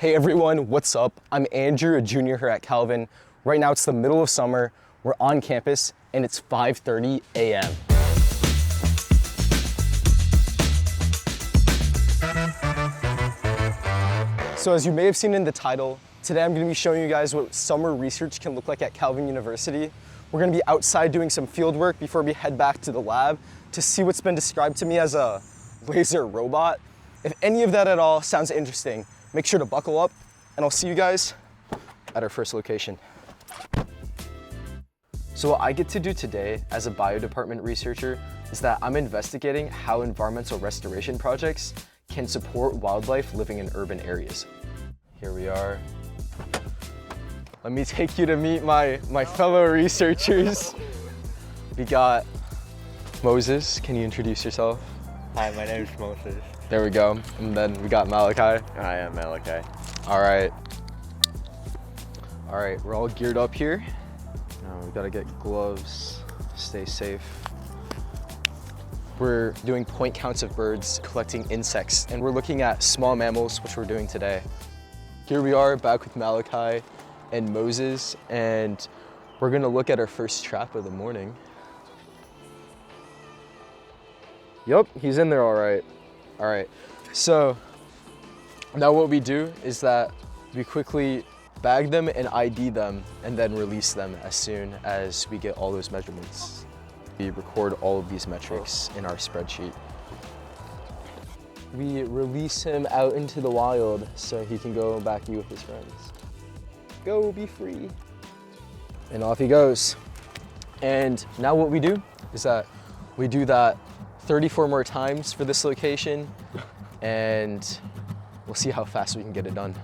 Hey everyone, what's up? I'm Andrew, a junior here at Calvin. Right now it's the middle of summer, we're on campus, and it's 5:30 a.m. So as you may have seen in the title, today I'm going to be showing you guys what summer research can look like at Calvin University. We're going to be outside doing some field work before we head back to the lab to see what's been described to me as a laser robot. If any of that at all sounds interesting, make sure to buckle up, and I'll see you guys at our first location. So what I get to do today as a bio department researcher is that I'm investigating how environmental restoration projects can support wildlife living in urban areas. Here we are. Let me take you to meet my fellow researchers. We got Moses. Can you introduce yourself? Hi, my name is Moses. There we go. And then we got Malachi. I am Malachi. All right. All right, we're all geared up here. Now we gotta get gloves, stay safe. We're doing point counts of birds, collecting insects, and we're looking at small mammals, which we're doing today. Here we are back with Malachi and Moses, and we're gonna look at our first trap of the morning. Yup, he's in there all right. All right, so now what we do is that we quickly bag them and ID them and then release them as soon as we get all those measurements. We record all of these metrics in our spreadsheet. We release him out into the wild so he can go back be with his friends. Go, be free. And off he goes. And now what we do is that we do that 34 more times for this location, and we'll see how fast we can get it done.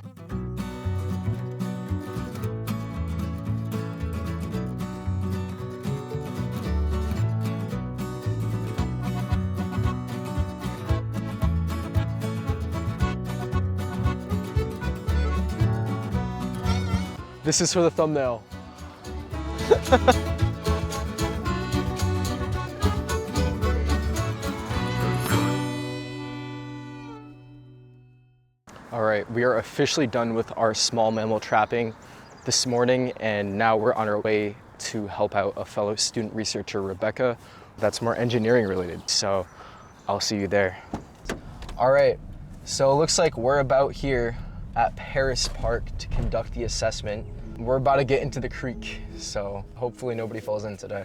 This is for the thumbnail. All right, we are officially done with our small mammal trapping this morning, and now we're on our way to help out a fellow student researcher, Rebecca, that's more engineering related, so I'll see you there. All right, so it looks like we're about here at Paris Park to conduct the assessment. We're about to get into the creek, so hopefully nobody falls in today.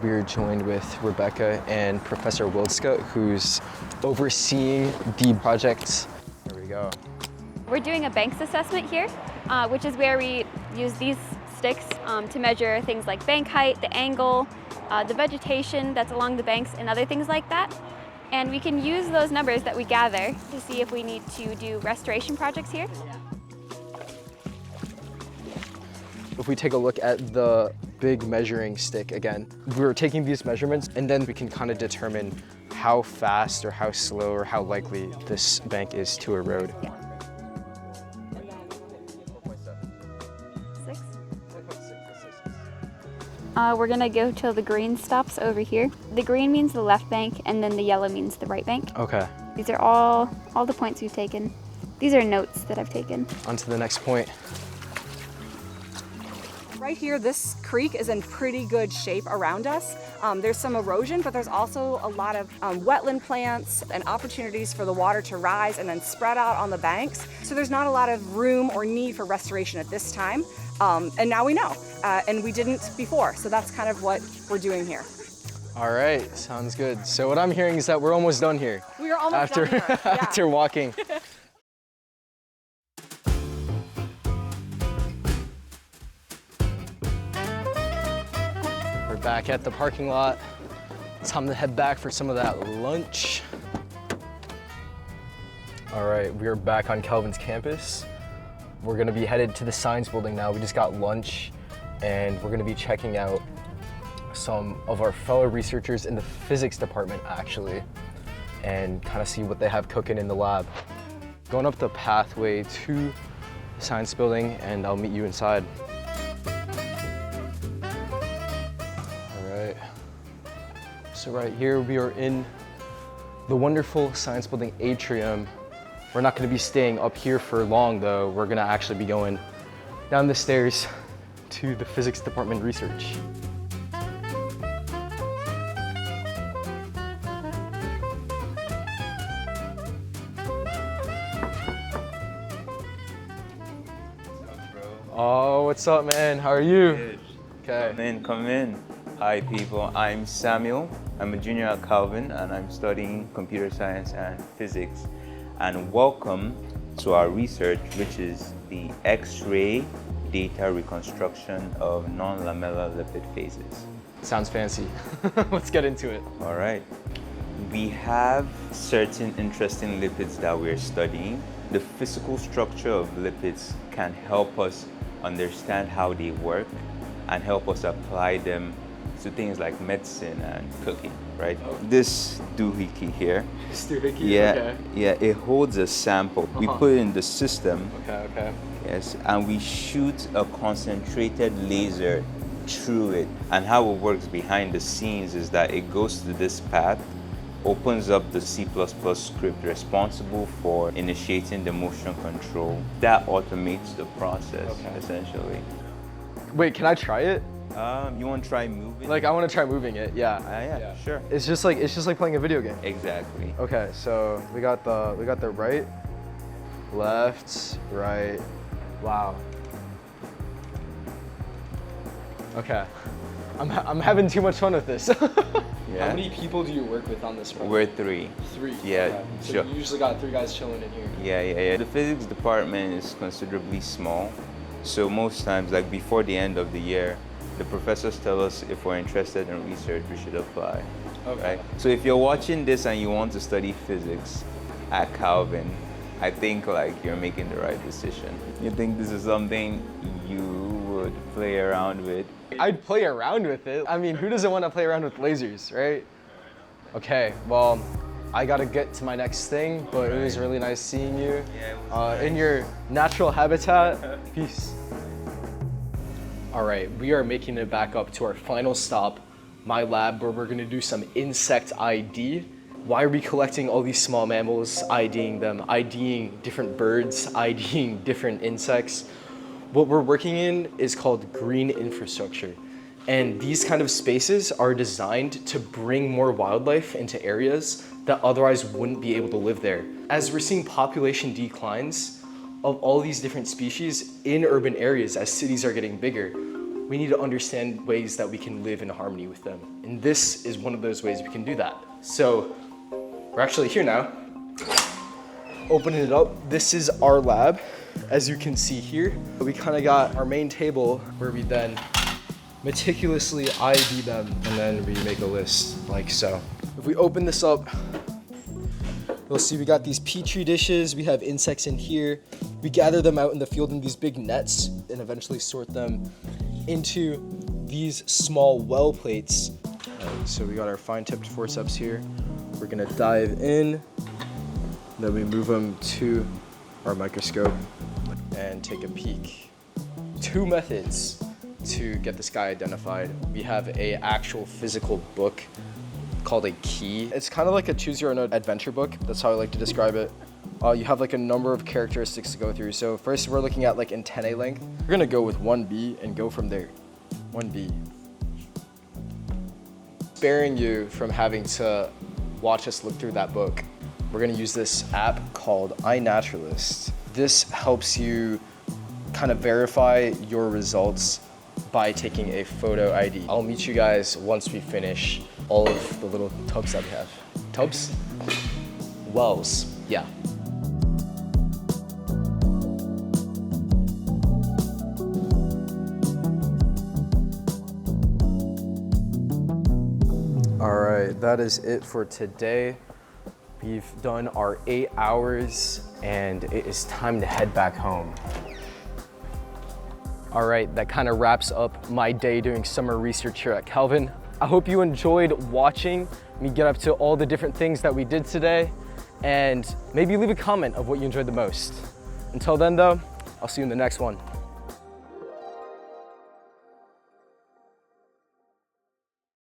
We're joined with Rebecca and Professor Wildska, who's overseeing the project. There we go. We're doing a banks assessment here, which is where we use these sticks to measure things like bank height, the angle, the vegetation that's along the banks, and other things like that. And we can use those numbers that we gather to see if we need to do restoration projects here. If we take a look at the big measuring stick again, we're taking these measurements and then we can kind of determine how fast or how slow or how likely this bank is to erode. Yeah. 6. We're gonna go till the green stops over here. The green means the left bank, and then the yellow means the right bank. Okay. These are all the points we've taken. These are notes that I've taken. On to the next point. Right here, this creek is in pretty good shape around us. There's some erosion, but there's also a lot of wetland plants and opportunities for the water to rise and then spread out on the banks. So there's not a lot of room or need for restoration at this time. And now we know, and we didn't before. So that's kind of what we're doing here. All right, sounds good. So what I'm hearing is that we're almost done here. We are almost done here. Yeah. After walking. We're back at the parking lot. It's time to head back for some of that lunch. All right, we are back on Calvin's campus. We're gonna be headed to the science building now. We just got lunch, and we're gonna be checking out some of our fellow researchers in the physics department, actually, and kind of see what they have cooking in the lab. Going up the pathway to the science building, and I'll meet you inside. So right here we are in the wonderful science building atrium We're not gonna be staying up here for long though. We're gonna actually be going down the stairs to the physics department research. Oh, what's up, man? How are you? Good. Okay. Come in. Hi, people. I'm Samuel. I'm a junior at Calvin, and I'm studying computer science and physics. And welcome to our research, which is the X-ray data reconstruction of non-lamellar lipid phases. Sounds fancy. Let's get into it. All right. We have certain interesting lipids that we're studying. The physical structure of lipids can help us understand how they work and help us apply them to things like medicine and cooking, right? Oh. This doohickey here, Doohickey? Okay. yeah, it holds a sample. We put it in the system, Okay. yes, and we shoot a concentrated laser through it. And how it works behind the scenes is that it goes to this path, opens up the C++ script responsible for initiating the motion control. That automates the process, essentially. Wait, can I try it? You want to try moving? Like, I want to try moving it. Yeah. Yeah, sure. It's just like playing a video game. Exactly. Okay, so we got the right, left, right. Wow. Okay. I'm having too much fun with this. Yeah. How many people do you work with on this project? We're three. Three. Yeah, Okay. So sure. you usually got 3 guys chilling in here. Yeah. The physics department is considerably small. So most times, like before the end of the year, the professors tell us if we're interested in research, we should apply. Okay. Right? So if you're watching this and you want to study physics at Calvin, I think like you're making the right decision. You think this is something you would play around with? I'd play around with it. I mean, who doesn't want to play around with lasers, right? Okay, well, I gotta get to my next thing, but it was really nice seeing you in your natural habitat. Peace. All right, we are making it back up to our final stop, my lab, where we're gonna do some insect ID. Why are we collecting all these small mammals, IDing them, IDing different birds, IDing different insects? What we're working in is called green infrastructure. And these kind of spaces are designed to bring more wildlife into areas that otherwise wouldn't be able to live there. As we're seeing population declines of all these different species in urban areas as cities are getting bigger, we need to understand ways that we can live in harmony with them. And this is one of those ways we can do that. So we're actually here now. Opening it up, this is our lab. As you can see here, we kind of got our main table where we then meticulously ID them and then we make a list like so. If we open this up, you'll see we got these petri dishes, we have insects in here. We gather them out in the field in these big nets and eventually sort them into these small well plates. So we got our fine-tipped forceps here. We're gonna dive in, then we move them to our microscope and take a peek. 2 methods to get this guy identified. We have a actual physical book called a key. It's kind of like a choose your own adventure book. That's how I like to describe it. You have like a number of characteristics to go through. So first we're looking at like antennae length. We're gonna go with 1B and go from there. 1B. Sparing you from having to watch us look through that book, we're gonna use this app called iNaturalist. This helps you kind of verify your results by taking a photo ID. I'll meet you guys once we finish all of the little tubs that we have. Tubs? Wells, yeah. All right, that is it for today. We've done our 8 hours and it is time to head back home. All right, that kind of wraps up my day doing summer research here at Calvin. I hope you enjoyed watching me get up to all the different things that we did today, and maybe leave a comment of what you enjoyed the most. Until then though, I'll see you in the next one.